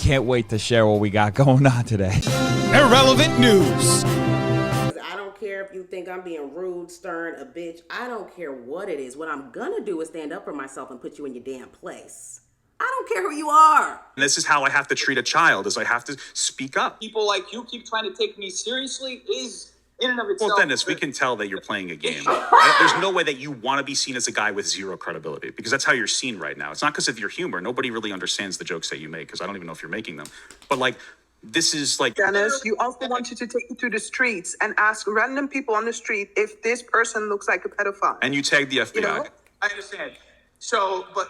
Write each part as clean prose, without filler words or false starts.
can't wait to share what we got going on today. Irrelevant news. I don't care if you think I'm being rude, stern, a bitch. I don't care what it is. What I'm gonna do is stand up for myself and put you in your damn place. I don't care who you are. And this is how I have to treat a child, is I have to speak up. People like you keep trying to take me seriously is in and of itself. Well, Dennis, we can tell that you're playing a game. There's no way that you want to be seen as a guy with zero credibility, because that's how you're seen right now. It's not because of your humor. Nobody really understands the jokes that you make, because I don't even know if you're making them. But like, this is like... Dennis, you also wanted to take me to the streets and ask random people on the street if this person looks like a pedophile. And you tagged the FBI. You know? I understand. So, but...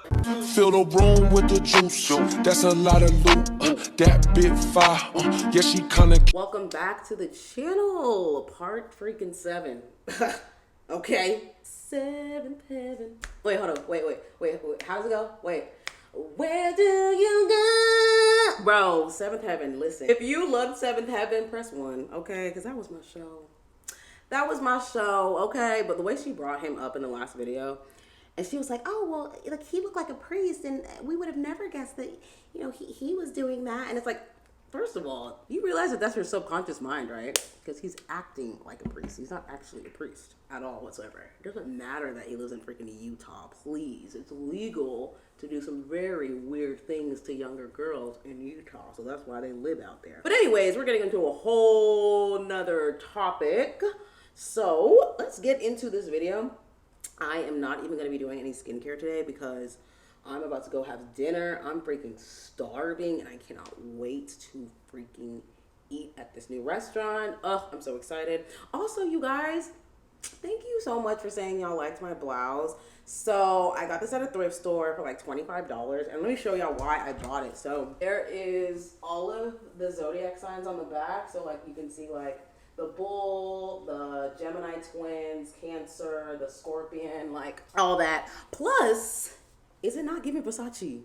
Fill the room with the juice. That's a lot of loot. That bit fire. Yeah, she kinda... Welcome back to the channel. Part freaking 7. Okay. 7th heaven. Wait, hold on. Wait. How does it go? Wait. Where do you go? Bro, 7th heaven. Listen. If you loved 7th heaven, press 1. Okay? Because that was my show. That was my show. Okay? But the way she brought him up in the last video... And she was like, oh, well, like, he looked like a priest, and we would have never guessed that, you know, he was doing that. And it's like, first of all, you realize that that's your subconscious mind, right? Because he's acting like a priest. He's not actually a priest at all whatsoever. It doesn't matter that he lives in freaking Utah. Please. It's legal to do some very weird things to younger girls in Utah. So that's why they live out there. But anyways, we're getting into a whole nother topic. So let's get into this video. I am not even going to be doing any skincare today because I'm about to go have dinner. I'm freaking starving and I cannot wait to freaking eat at this new restaurant. Ugh, I'm so excited. Also, you guys, thank you so much for saying y'all liked my blouse. So I got this at a thrift store for like $25, and let me show y'all why I bought it. So there is all of the zodiac signs on the back. So like you can see like the bull, the Gemini twins, Cancer, the Scorpion, like all that. Plus, is it not giving Versace?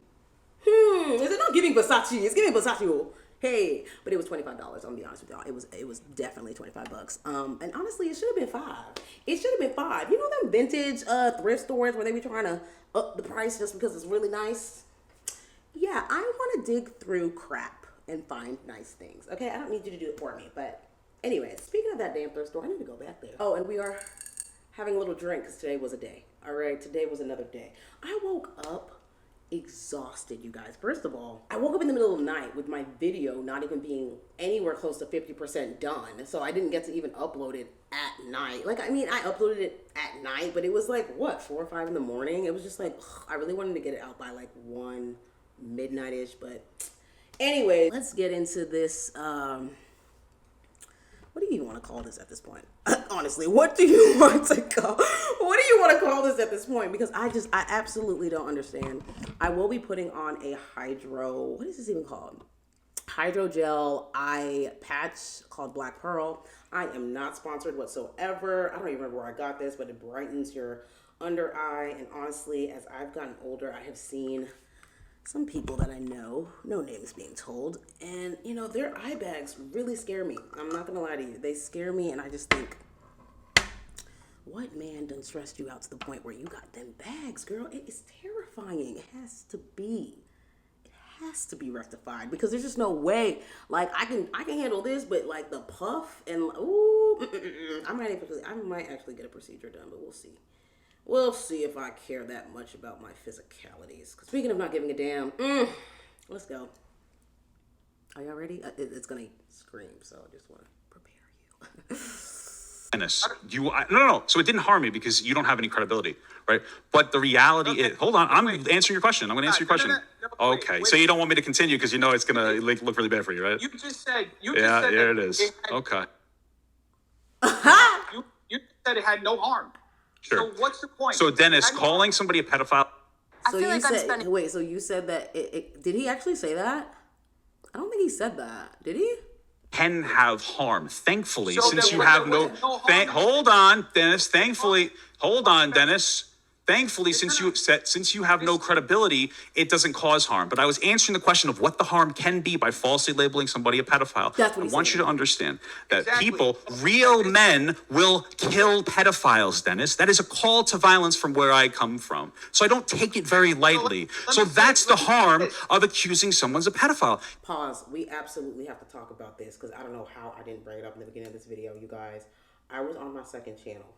Is it not giving Versace? It's giving Versace. Hey, but it was $25. I'm gonna be honest with y'all. It was definitely $25. And honestly, it should have been $5. It should have been $5. You know them vintage thrift stores where they be trying to up the price just because it's really nice? Yeah, I want to dig through crap and find nice things. Okay, I don't need you to do it for me, but. Anyways, speaking of that damn thrift store, I need to go back there. Oh, and we are having a little drink because today was a day. All right, today was another day. I woke up exhausted, you guys. First of all, I woke up in the middle of the night with my video not even being anywhere close to 50% done. So I didn't get to even upload it at night. Like, I mean, I uploaded it at night, but it was like, what, 4 or 5 in the morning? It was just like, ugh, I really wanted to get it out by like 1 midnight-ish. But anyway, let's get into this, what do you even want to call this at this point? Honestly, what do you want to call this at this point? Because I absolutely don't understand. I will be putting on a what is this even called? Hydrogel eye patch called Black Pearl. I am not sponsored whatsoever. I don't even remember where I got this, but it brightens your under eye. And honestly, as I've gotten older, I have seen some people that I know, no names being told, and you know, their eye bags really scare me. I'm not gonna lie to you. They scare me, and I just think, what man done stressed you out to the point where you got them bags, girl? It is terrifying. It has to be. It has to be rectified because there's just no way. Like I can handle this, but like the puff and I might actually get a procedure done, but we'll see. We'll see if I care that much about my physicalities. Speaking of not giving a damn, let's go. Are y'all ready? It's gonna scream, so I just want to prepare you. Dennis, no. So it didn't harm me because you don't have any credibility, right? But the reality is, hold on, I'm answering your question. I'm going to answer your question. Okay, so you don't want me to continue because you know it's going to look really bad for you, right? You just said. Yeah, here it is. Okay. You said it had no harm. Sure. So what's the point? So Dennis, calling somebody a pedophile. So you said that did he actually say that? I don't think he said that. Did he? Can have harm. Thankfully, so since you have no hold on, Dennis. Thankfully, hold on, Dennis. Thankfully, since you have no credibility, it doesn't cause harm. But I was answering the question of what the harm can be by falsely labeling somebody a pedophile. That's what I he's want saying. you to understand that Exactly. real men will kill pedophiles, Dennis. That is a call to violence from where I come from. So I don't take it very lightly. So that's the harm of accusing someone's a pedophile. Pause. We absolutely have to talk about this because I don't know how I didn't bring it up in the beginning of this video, you guys. I was on my second channel.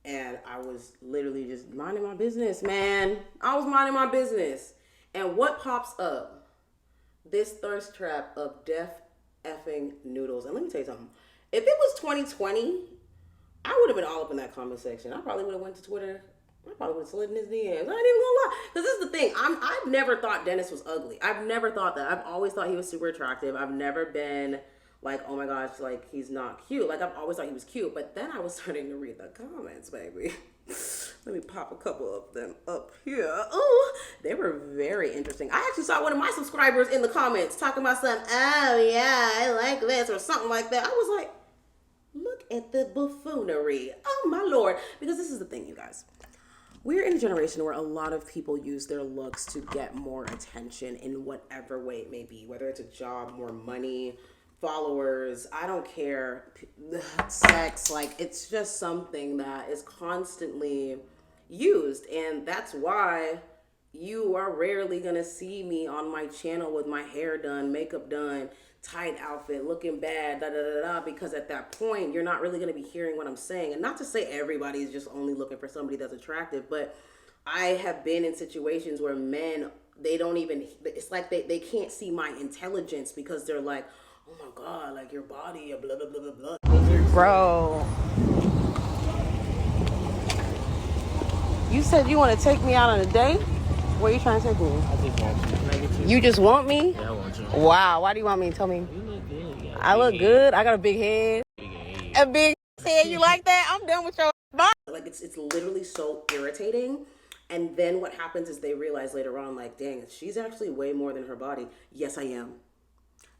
And I was literally just minding my business, man. I was minding my business. And what pops up? This thirst trap of deaf effing noodles. And let me tell you something. If it was 2020, I would have been all up in that comment section. I probably would have went to Twitter. I probably would have slid in his DMs. I ain't even gonna lie. Because this is the thing. I've never thought Dennis was ugly. I've never thought that. I've always thought he was super attractive. I've never been like, oh my gosh, like, he's not cute. Like, I've always thought he was cute. But then I was starting to read the comments, baby. Let me pop a couple of them up here. Oh, they were very interesting. I actually saw one of my subscribers in the comments talking about something. Oh, yeah, I like this or something like that. I was like, look at the buffoonery. Oh, my Lord. Because this is the thing, you guys. We're in a generation where a lot of people use their looks to get more attention in whatever way it may be. Whether it's a job, more money, followers, I don't care, sex, like it's just something that is constantly used. And that's why you are rarely gonna see me on my channel with my hair done, makeup done, tight outfit, looking bad, because at that point you're not really gonna be hearing what I'm saying. And not to say everybody's just only looking for somebody that's attractive, but I have been in situations where men, they don't even, it's like they can't see my intelligence because they're like, oh my God, like your body, blah, blah, blah, blah, blah. Bro, you said you want to take me out on a date? Where are you trying to take me? I just want you. Can I get you? You just want me? Yeah, I want you. Wow, why do you want me? Tell me. You look good. You got a I look big good. I got a big head. head. A big head. You like that? I'm done with your body. Like it's literally so irritating. And then what happens is they realize later on, like, dang, she's actually way more than her body. Yes, I am.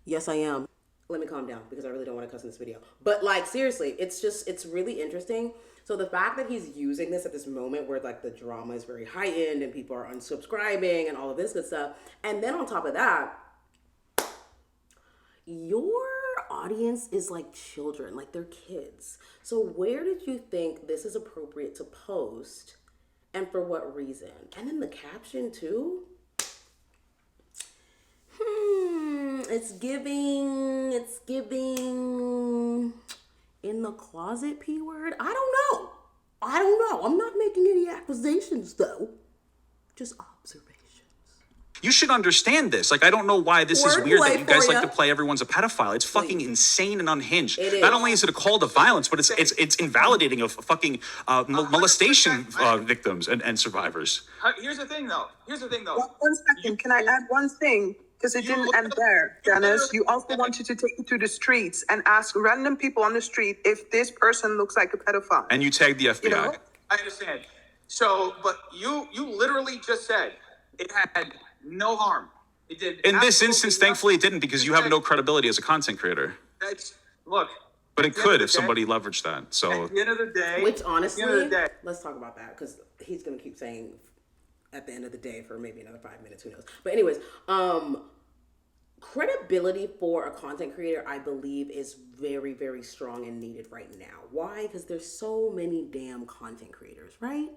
Yes, I am. Let me calm down because I really don't want to cuss in this video. But like, seriously, it's really interesting. So the fact that he's using this at this moment where like the drama is very heightened and people are unsubscribing and all of this good stuff. And then on top of that, your audience is like children, like they're kids. So where did you think this is appropriate to post and for what reason? And then the caption too. It's giving in the closet P word. I don't know. I'm not making any accusations though. Just observations. You should understand this. Like, I don't know why this is weird that you guys like to play everyone's a pedophile. It's fucking insane and unhinged. Not only is it a call to violence, but it's invalidating of fucking molestation victims and survivors. Here's the thing, though. One second. Can I add one thing? Because it didn't end there, Dennis. You also wanted to take me to the streets and ask random people on the street if this person looks like a pedophile. And you tagged the FBI. You know? I understand. So, but you literally just said it had no harm. It did. In this absolutely instance, nothing. thankfully, it didn't because you have no credibility as a content creator. Look. But it at the end could of if the somebody leveraged that. So At the end of the day. Which honestly, at the end of the day, let's talk about that because he's gonna keep saying at the end of the day for maybe another 5 minutes, who knows. But anyways, credibility for a content creator, I believe, is very, very strong and needed right now. Why? Because there's so many damn content creators, right?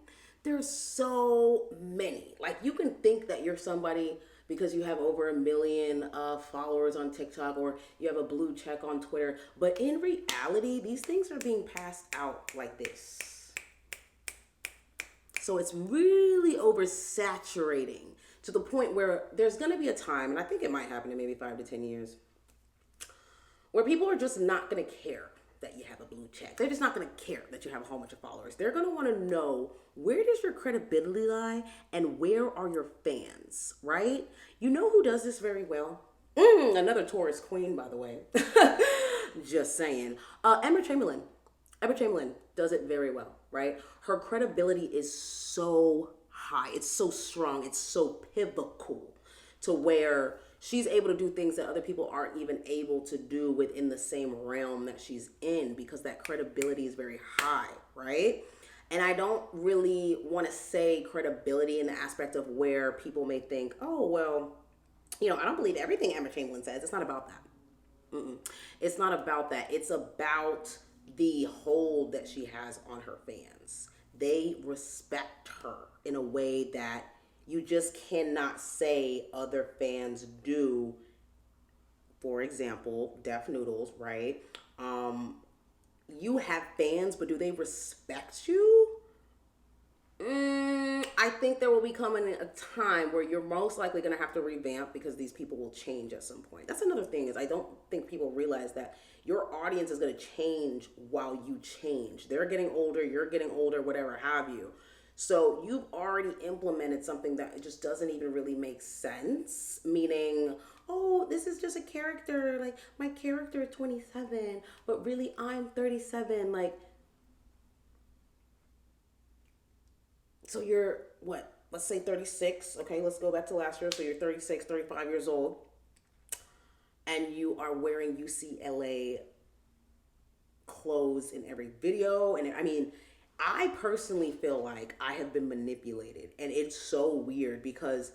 There's so many. Like, you can think that you're somebody because you have over 1 million followers on TikTok or you have a blue check on Twitter. But in reality, these things are being passed out like this. So it's really oversaturating to the point where there's going to be a time, and I think it might happen in maybe 5 to 10 years, where people are just not going to care that you have a blue check. They're just not going to care that you have a whole bunch of followers. They're going to want to know, where does your credibility lie and where are your fans, right? You know who does this very well? Another Taurus queen, by the way. Just saying. Emma Chamberlain. Emma Chamberlain does it very well, right? Her credibility is so high. It's so strong. It's so pivotal to where she's able to do things that other people aren't even able to do within the same realm that she's in because that credibility is very high, right? And I don't really want to say credibility in the aspect of where people may think, oh, well, you know, I don't believe everything Emma Chamberlain says. It's not about that. It's not about that. It's about the hold that she has on her fans. They respect her in a way that you just cannot say other fans do. For example, Deaf Noodles, right? You have fans, but do they respect you? I think there will be coming a time where you're most likely going to have to revamp because these people will change at some point. That's another thing, is I don't think people realize that your audience is going to change while you change. They're getting older, you're getting older, whatever have you. So you've already implemented something that just doesn't even really make sense, meaning, oh, this is just a character, like my character is 27, but really I'm 37, like, so you're, what, let's say 36, okay, let's go back to last year, so you're 36, 35 years old, and you are wearing UCLA clothes in every video, and I mean, I personally feel like I have been manipulated, and it's so weird because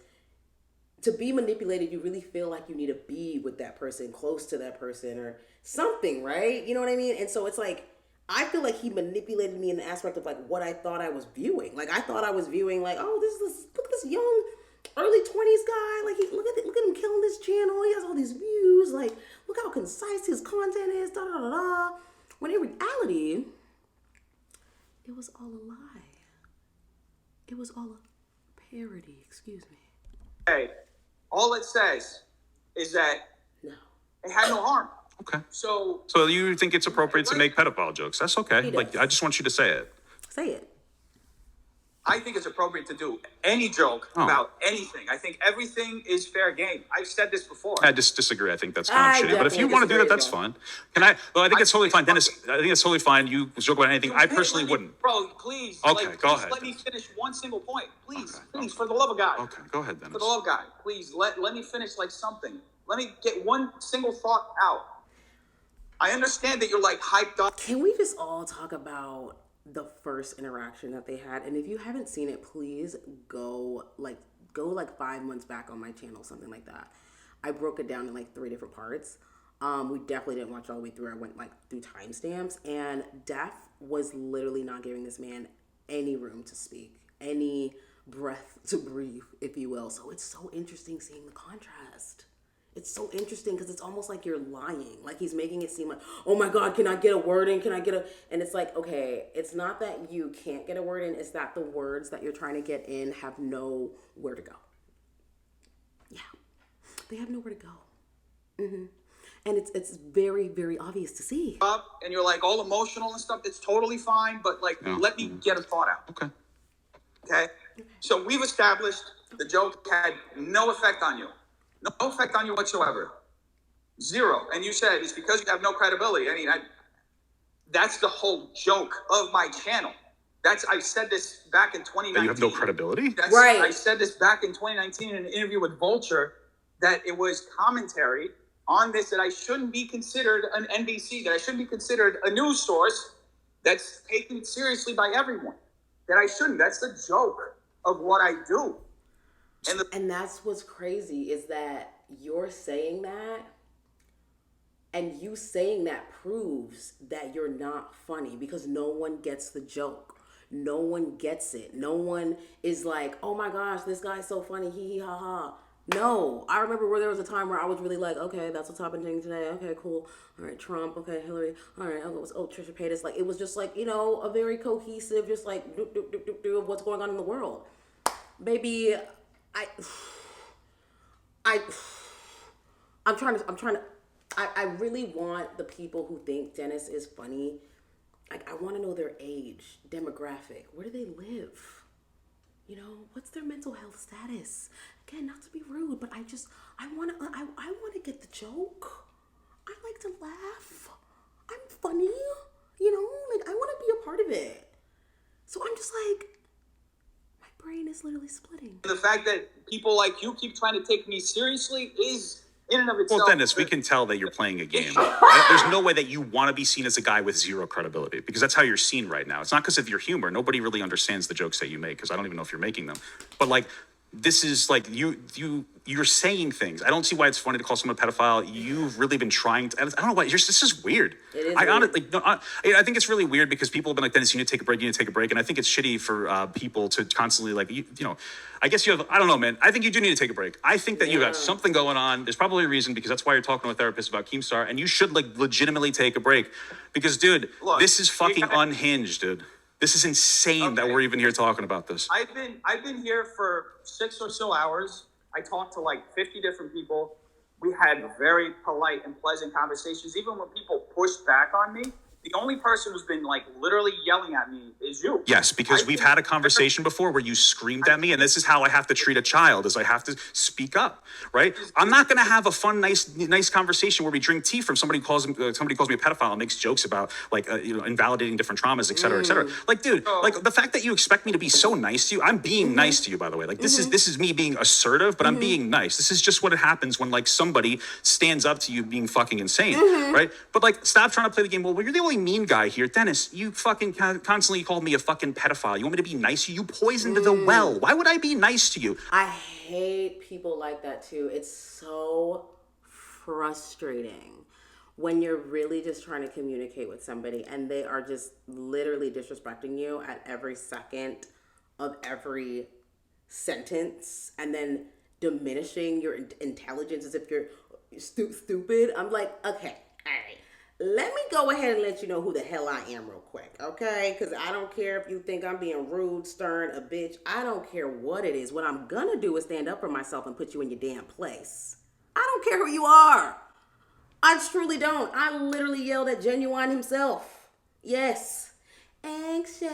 to be manipulated, you really feel like you need to be with that person, close to that person or something, right? You know what I mean? And so it's like, I feel like he manipulated me in the aspect of like what I thought I was viewing. Like I thought I was viewing like, oh, look at this young early 20s guy. Like look at him killing this channel. He has all these views. Like look how concise his content is. Da da da da. When in reality, it was all a lie. It was all a parody. Excuse me. Hey, all it says is that No. it had no harm. Okay. So you think it's appropriate to make pedophile jokes? That's okay. He Like, does. I just want you to say it. Say it. I think it's appropriate to do any joke about anything. I think everything is fair game. I've said this before. I just disagree. I think that's kind I of shitty. But if you definitely want to do that, disagree, that's bro. fine. Can I? Well, I think it's totally fine, Dennis. I think it's totally fine. You joke about anything. I Hey, personally let me- wouldn't. Bro, please. Okay, like, go please ahead, Let me Dennis. finish one single point. Please, Okay, please, okay. for the love of God. Okay, go ahead, Dennis. For the love of God, please let me finish like something. Let me get one single thought out. I understand that you're like hyped up. Can we just all talk about the first interaction that they had? And if you haven't seen it, please go like 5 months back on my channel, something like that. I broke it down in like 3 different parts. We definitely didn't watch all the way through. I went like through timestamps, and Def was literally not giving this man any room to speak, any breath to breathe, if you will. So it's so interesting seeing the contrast. It's so interesting because it's almost like you're lying. Like he's making it seem like, oh my God, can I get a word in? And it's like, okay, it's not that you can't get a word in. It's that the words that you're trying to get in have nowhere to go. Yeah, they have nowhere to go. And it's very, very obvious to see. Up and you're like all emotional and stuff. It's totally fine, but like let me get a thought out. Okay. Okay? So we've established the joke had no effect on you. No effect on you whatsoever. Zero. And you said it's because you have no credibility. I mean, that's the whole joke of my channel. I said this back in 2019. That you have no credibility? Right. I said this back in 2019 in an interview with Vulture, that it was commentary on this, that I shouldn't be considered an NBC, that I shouldn't be considered a news source that's taken seriously by everyone. That I shouldn't. That's the joke of what I do. And that's what's crazy is that you're saying that, and you saying that proves that you're not funny because no one gets the joke. No one gets it. No one is like, oh my gosh, this guy's so funny, hee hee ha ha. No, I remember where there was a time where I was really like, okay, that's what's happening today. Okay, cool. All right, Trump. Okay, Hillary. All right, Trisha Paytas. Like, it was just like, a very cohesive, just like, of what's going on in the world. Baby, I really want the people who think Dennis is funny, like, I want to know their age, demographic, where do they live? What's their mental health status? Again, not to be rude, but I want to get the joke. I like to laugh. I'm funny, like I want to be a part of it. So I'm just like, my brain is literally splitting. The fact that people like you keep trying to take me seriously is in and of itself. Well, Dennis, we can tell that you're playing a game. There's no way that you want to be seen as a guy with zero credibility, because that's how you're seen right now. It's not because of your humor. Nobody really understands the jokes that you make, because I don't even know if you're making them. But like, this is like you're saying things. I don't see why it's funny to call someone a pedophile. You've really been trying to. I don't know why. This is weird. It is I weird. honestly, no, I think it's really weird because people have been like, Dennis, you need to take a break. You need to take a break. And I think it's shitty for people to constantly like, you know. I guess you have. I don't know, man. I think you do need to take a break. I think that you got something going on. There's probably a reason, because that's why you're talking to a therapist about Keemstar, and you should like legitimately take a break, because dude, Look, this is fucking unhinged, dude. This is insane that we're even here talking about this. I've been here for 6 or so hours. I talked to like 50 different people. We had very polite and pleasant conversations. Even when people pushed back on me, the only person who's been like literally yelling at me is you. Yes, because we've had a conversation before where you screamed at me, and this is how I have to treat a child, is I have to speak up, right? I'm not going to have a fun, nice conversation where we drink tea from somebody calls me a pedophile and makes jokes about like invalidating different traumas, et cetera, et cetera. Like, dude, like the fact that you expect me to be so nice to you, I'm being nice to you, by the way. Like this is me being assertive, but I'm being nice. This is just what happens when like somebody stands up to you being fucking insane, right? But like, stop trying to play the game. Well, you're the only mean guy here. Dennis, you fucking constantly called me a fucking pedophile. You want me to be nice to you? You poisoned the well. Why would I be nice to you? I hate people like that too. It's so frustrating when you're really just trying to communicate with somebody and they are just literally disrespecting you at every second of every sentence, and then diminishing your intelligence as if you're stupid. I'm like, okay, all right. Let me go ahead and let you know who the hell I am real quick, okay? Because I don't care if you think I'm being rude, stern, a bitch. I don't care what it is. What I'm gonna do is stand up for myself and put you in your damn place. I don't care who you are. I truly don't. I literally yelled at Ginuwine himself. Yes. Anxious.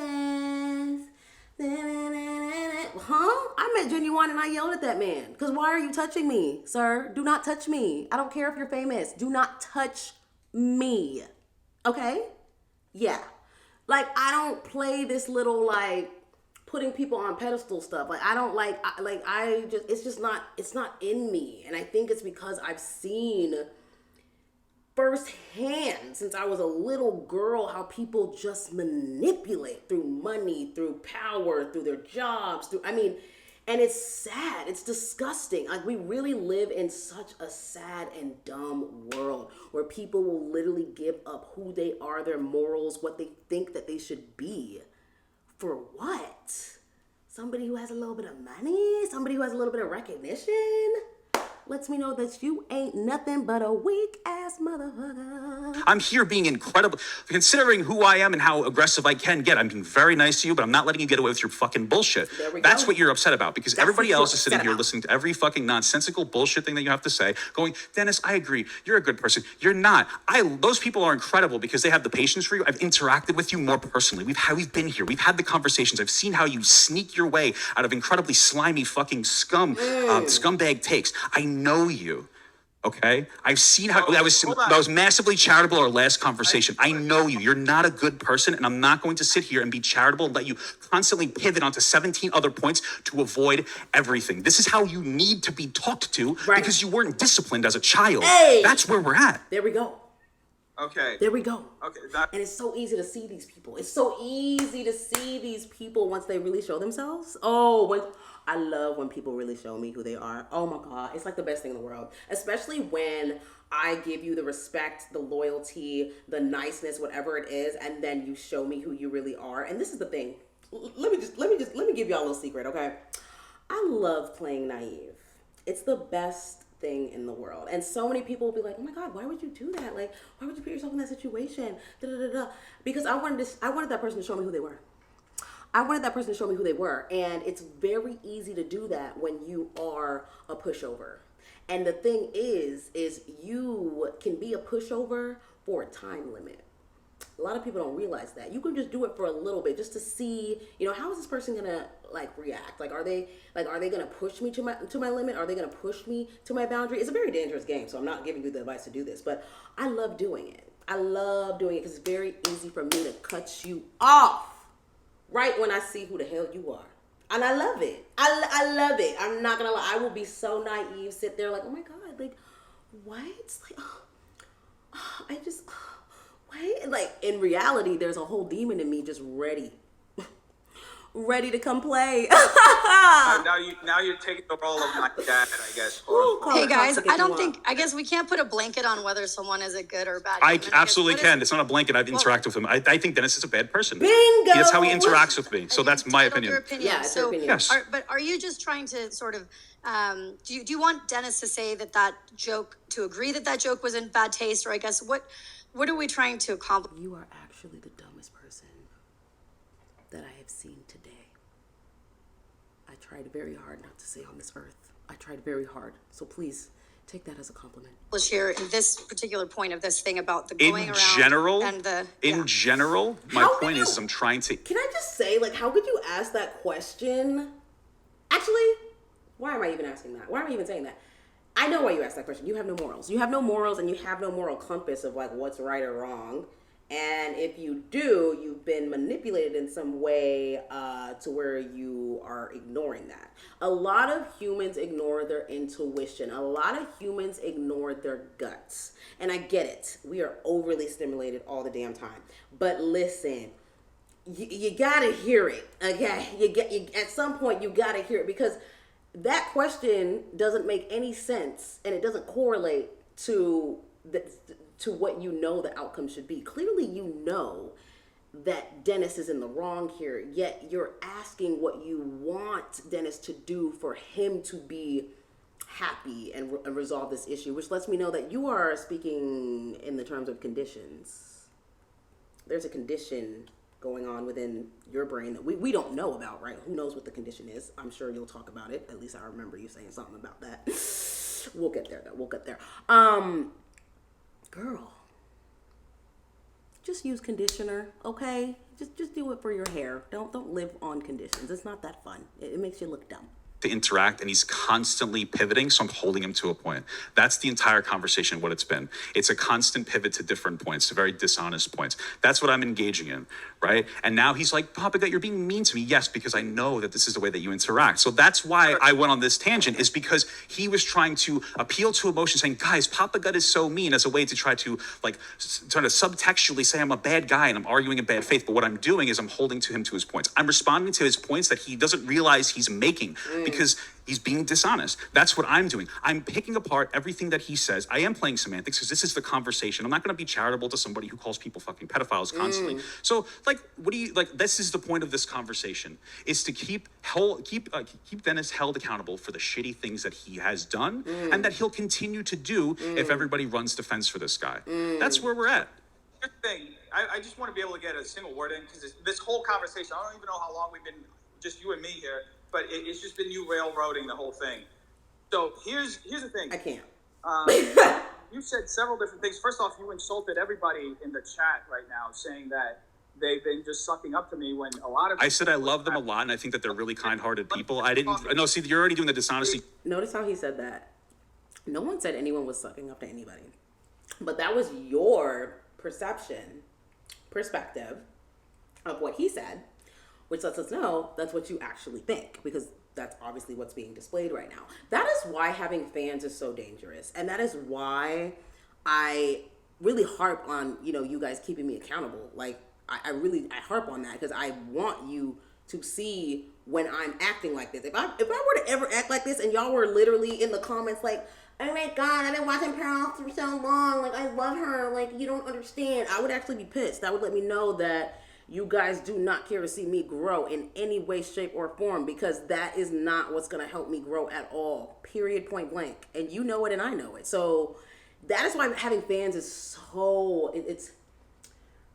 Huh? I met Ginuwine and I yelled at that man. Because why are you touching me, sir? Do not touch me. I don't care if you're famous. Do not touch me. Okay? Yeah. Like, I don't play this little, like, putting people on pedestal stuff. Like, I don't like, it's not in me. And I think it's because I've seen firsthand since I was a little girl how people just manipulate through money, through power, through their jobs, and it's sad. It's disgusting. Like, we really live in such a sad and dumb world where people will literally give up who they are, their morals, what they think that they should be. For what? Somebody who has a little bit of money? Somebody who has a little bit of recognition? Lets me know that you ain't nothing but a weak ass motherfucker. I'm here being incredible, considering who I am and how aggressive I can get. I'm being very nice to you, but I'm not letting you get away with your fucking bullshit. That's what you're upset about, because everybody else is sitting here listening to every fucking nonsensical bullshit thing that you have to say, going, Dennis, I agree. You're a good person. You're not. Those people are incredible because they have the patience for you. I've interacted with you more personally. We've been here. We've had the conversations. I've seen how you sneak your way out of incredibly slimy fucking scumbag takes. I know you, okay? I've seen how that was massively charitable, our last conversation. I know you. You're not a good person, and I'm not going to sit here and be charitable and let you constantly pivot onto 17 other points to avoid everything. This is how you need to be talked to, because you weren't disciplined as a child. Hey! That's where we're at. There we go. Okay. There we go. Okay. And it's so easy to see these people. It's so easy to see these people once they really show themselves. I love when people really show me who they are. Oh my God. It's like the best thing in the world. Especially when I give you the respect, the loyalty, the niceness, whatever it is, and then you show me who you really are. And this is the thing. Let me give y'all a little secret, okay? I love playing naive. It's the best thing in the world. And so many people will be like, oh my God, why would you do that? Like, why would you put yourself in that situation? Because I wanted that person to show me who they were. And it's very easy to do that when you are a pushover. And the thing is you can be a pushover for a time limit. A lot of people don't realize that. You can just do it for a little bit just to see, how is this person gonna like react? Like, are they gonna push me to my limit? Are they gonna push me to my boundary? It's a very dangerous game, so I'm not giving you the advice to do this, but I love doing it. Because it's very easy for me to cut you off right when I see who the hell you are. And I love it. I love it. I'm not gonna lie. I will be so naive, sit there like, oh my God, like, what? Like, I just, what? Like, in reality, there's a whole demon in me just ready to come play. Now you're taking the role of my dad, I guess. quote unquote. Hey guys, Toxic if I you don't want. think, I guess we can't put a blanket on whether someone is a good or bad I human. absolutely What is- can. It's not a blanket. I've interacted with him. I think Dennis is a bad person. Bingo! That's how he interacts with me. So and that's you've my titled your opinion. Yeah, it's your opinion. Yes. But are you just trying to sort of, do you want Dennis to say that joke, to agree that joke was in bad taste? Or I guess, what are we trying to accomplish? You are actually the dumbest person that I have seen today. I tried very hard not to say on this earth. I tried very hard. So please take that as a compliment. Here in this particular point of this thing about the In going around general, and the general, my How point can is you- I'm trying to. Can I just say, like, how could you ask that question? Actually, why am I even asking that? Why am I even saying that? I know why you asked that question. You have no morals. You have no morals, and you have no moral compass of, like, what's right or wrong. And if you do, you've been manipulated in some way to where you are ignoring that. A lot of humans ignore their intuition. A lot of humans ignore their guts. And I get it. We are overly stimulated all the damn time. But listen, you gotta hear it, okay? At some point, you gotta hear it, because that question doesn't make any sense, and it doesn't correlate to what you know the outcome should be. Clearly, you know that Dennis is in the wrong here, yet you're asking what you want Dennis to do for him to be happy and resolve this issue, which lets me know that you are speaking in the terms of conditions. There's a condition going on within your brain that we don't know about, right? Who knows what the condition is? I'm sure you'll talk about it. At least I remember you saying something about that. We'll get there, though. We'll get there. Girl, just use conditioner, okay? Just do it for your hair. Don't live on conditions. It's not that fun. It makes you look dumb. To interact, and he's constantly pivoting, so I'm holding him to a point. That's the entire conversation, what it's been. It's a constant pivot to different points, to very dishonest points. That's what I'm engaging in, right? And now he's like, Papa God, you're being mean to me. Yes, because I know that this is the way that you interact. So that's why I went on this tangent, is because he was trying to appeal to emotion, saying, guys, Papa God is so mean, as a way to try to, like, try to subtextually say I'm a bad guy and I'm arguing in bad faith. But what I'm doing is I'm holding to him to his points. I'm responding to his points that he doesn't realize he's making, because he's being dishonest. That's what I'm doing. I'm picking apart everything that he says. I am playing semantics, because this is the conversation. I'm not going to be charitable to somebody who calls people fucking pedophiles constantly. So, like, what do you, like, this is the point of this conversation, is to keep Dennis held accountable for the shitty things that he has done and that he'll continue to do if everybody runs defense for this guy. That's where we're at. Here's the thing. I just want to be able to get a single word in, because this whole conversation, I don't even know how long we've been just you and me here, but it's just been you railroading the whole thing. So here's the thing. I can't. You said several different things. First off, you insulted everybody in the chat right now, saying that they've been just sucking up to me, when a lot of I said I love them a lot, and I think that they're really kind-hearted people. I didn't. No, see, you're already doing the dishonesty. Notice how he said that. No one said anyone was sucking up to anybody. But that was your perspective of what he said, which lets us know that's what you actually think, because that's obviously what's being displayed right now. That is why having fans is so dangerous. And that is why I really harp on, you guys keeping me accountable. Like, I harp on that, because I want you to see when I'm acting like this. If I were to ever act like this and y'all were literally in the comments like, oh my God, I've been watching Pearl for so long, like, I love her, like, you don't understand, I would actually be pissed. That would let me know that you guys do not care to see me grow in any way, shape, or form, because that is not what's going to help me grow at all. Period, point blank. And you know it, and I know it. So that is why having fans is so, it's,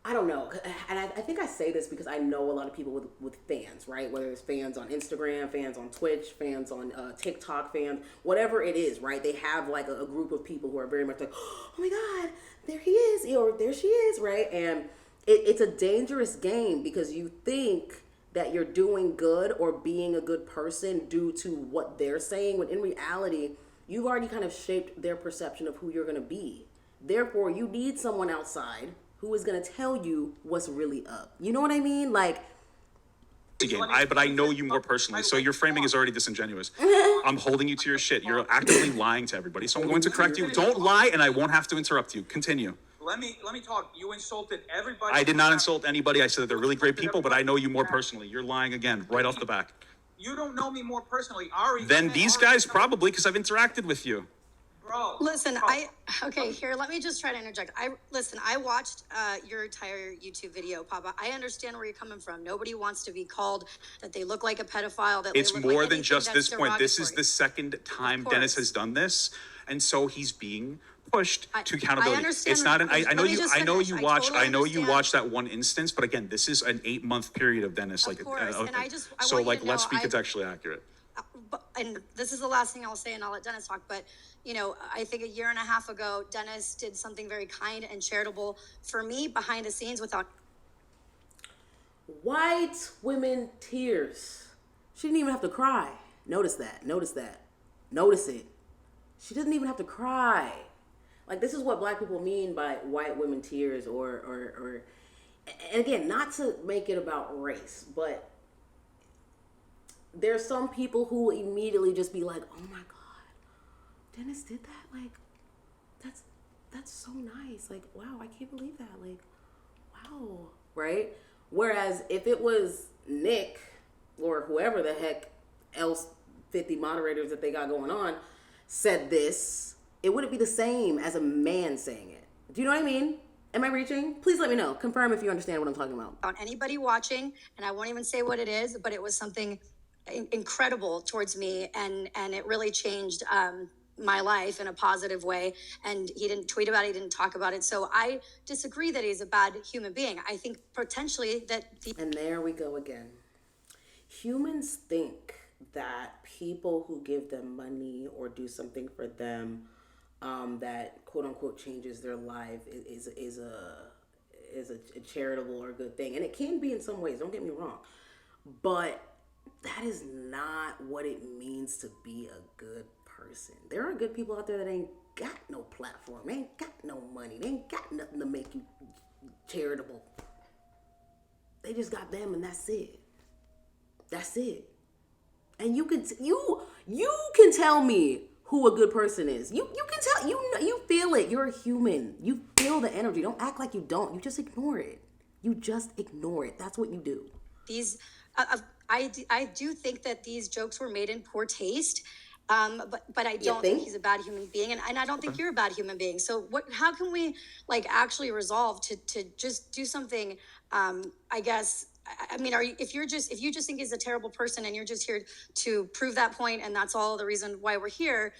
I don't know. And I think I say this because I know a lot of people with fans, right? Whether it's fans on Instagram, fans on Twitch, fans on TikTok, fans, whatever it is, right? They have like a group of people who are very much like, oh my God, there he is, or there she is, right? And it's a dangerous game, because you think that you're doing good or being a good person due to what they're saying, when in reality, you've already kind of shaped their perception of who you're going to be. Therefore, you need someone outside who is going to tell you what's really up. You know what I mean? Like, game. But I know you more personally, so your framing is already disingenuous. I'm holding you to your shit. You're actively lying to everybody. So I'm going to correct you. Don't lie, and I won't have to interrupt you. Continue. Let me talk. You insulted everybody. I did not insult anybody. I said that they're really great people, but I know you more personally. You're lying again, right off the back. You don't know me more personally, Ari. Then these guys probably, because I've interacted with you. Bro. Listen, here, let me just try to interject. I watched your entire YouTube video, Papa. I understand where you're coming from. Nobody wants to be called that they look like a pedophile, that It's they look more like than anything just that's this point. This is derogatory. the second time Of course. Dennis has done this, and so he's being pushed to accountability. I understand. It's not an. I know Let me you. just I know finish. you I watched. totally I know you understand. watched that one instance, but again, this is an 8-month period of Dennis. Of course, and I so want you like, to let's know, be contextually accurate. And this is the last thing I'll say, and I'll let Dennis talk. But I think a year and a half ago, Dennis did something very kind and charitable for me behind the scenes without. White women tears. She didn't even have to cry. Notice that. Notice it. She doesn't even have to cry. Like, this is what black people mean by white women tears, or and again, not to make it about race, but there's some people who immediately just be like, oh my God, Dennis did that? Like, that's so nice. Like, wow, I can't believe that. Like, wow, right? Whereas if it was Nick or whoever the heck else 50 moderators that they got going on said this, it wouldn't be the same as a man saying it. Do you know what I mean? Am I reaching? Please let me know. Confirm if you understand what I'm talking about. On anybody watching, and I won't even say what it is, but it was something incredible towards me, and it really changed my life in a positive way. And he didn't tweet about it, he didn't talk about it. So I disagree that he's a bad human being. I think potentially that and there we go again. Humans think that people who give them money or do something for them that quote unquote changes their life is a charitable or good thing, and it can be in some ways, don't get me wrong, but that is not what it means to be a good person. There are good people out there that ain't got no platform, they ain't got no money, they ain't got nothing to make you charitable. They just got them, and that's it. And you can tell me who a good person is. You can tell, you feel it. You're a human. You feel the energy. Don't act like you don't. You just ignore it. That's what you do. these, I do think that these jokes were made in poor taste. But I don't think he's a bad human being, and I don't think you're a bad human being. So how can we actually resolve to just do something? I guess. I mean, if you just think he's a terrible person and you're just here to prove that point and that's all the reason why we're here,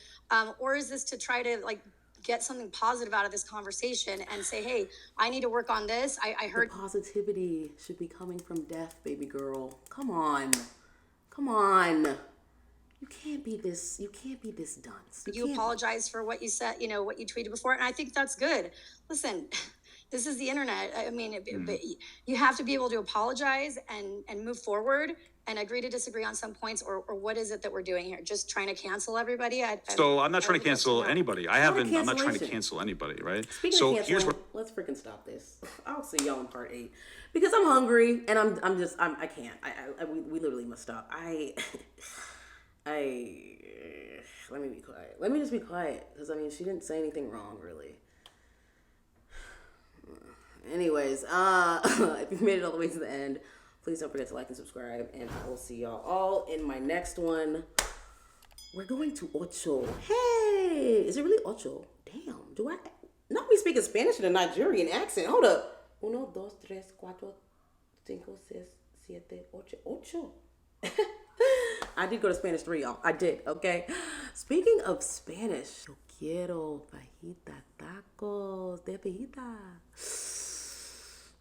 or is this to try to get something positive out of this conversation and say, hey, I need to work on this. I heard the positivity should be coming from death, baby girl. Come on. You can't be this dunce. You apologize for what you said, what you tweeted before, and I think that's good. Listen, this is the internet. I mean, but you have to be able to apologize and move forward and agree to disagree on some points, or what is it that we're doing here? Just trying to cancel everybody? I'm not trying to cancel anybody. I'm not trying to cancel anybody, right? Speaking of canceling, let's freaking stop this. I'll see y'all in part 8 because I'm hungry and I can't. We literally must stop. Let me be quiet. Let me just be quiet because she didn't say anything wrong really. Anyways, if you've made it all the way to the end, please don't forget to like and subscribe, and I will see y'all all in my next one. We're going to Ocho. Hey, is it really Ocho? Damn, do I not be speaking Spanish in a Nigerian accent? Hold up. 1, 2, 3, 4, 5, 6, 7, 8, ocho. I did go to Spanish 3, y'all. I did, okay? Speaking of Spanish, yo quiero fajita tacos de fajita.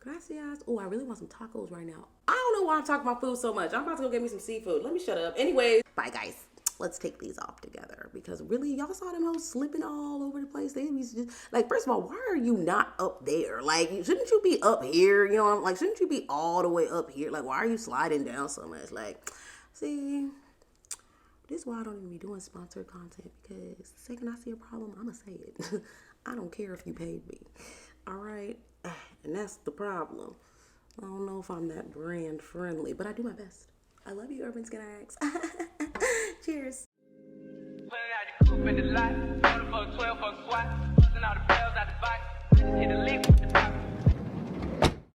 Gracias. Oh, I really want some tacos right now. I don't know why I'm talking about food so much. I'm about to go get me some seafood. Let me shut up. Anyways, bye guys. Let's take these off together because really, y'all saw them hoes slipping all over the place. They was just first of all, why are you not up there? Shouldn't you be up here? You know, shouldn't you be all the way up here? Why are you sliding down so much? See, this is why I don't even be doing sponsored content, because the second I see a problem, I'ma say it. I don't care if you paid me. All right, and that's the problem. I don't know if I'm that brand friendly, but I do my best. I love you, Urban Skinner X. Cheers. Putting out the coupe in the lot, 12 for a squat, busting all the bells out the box. Hit a leap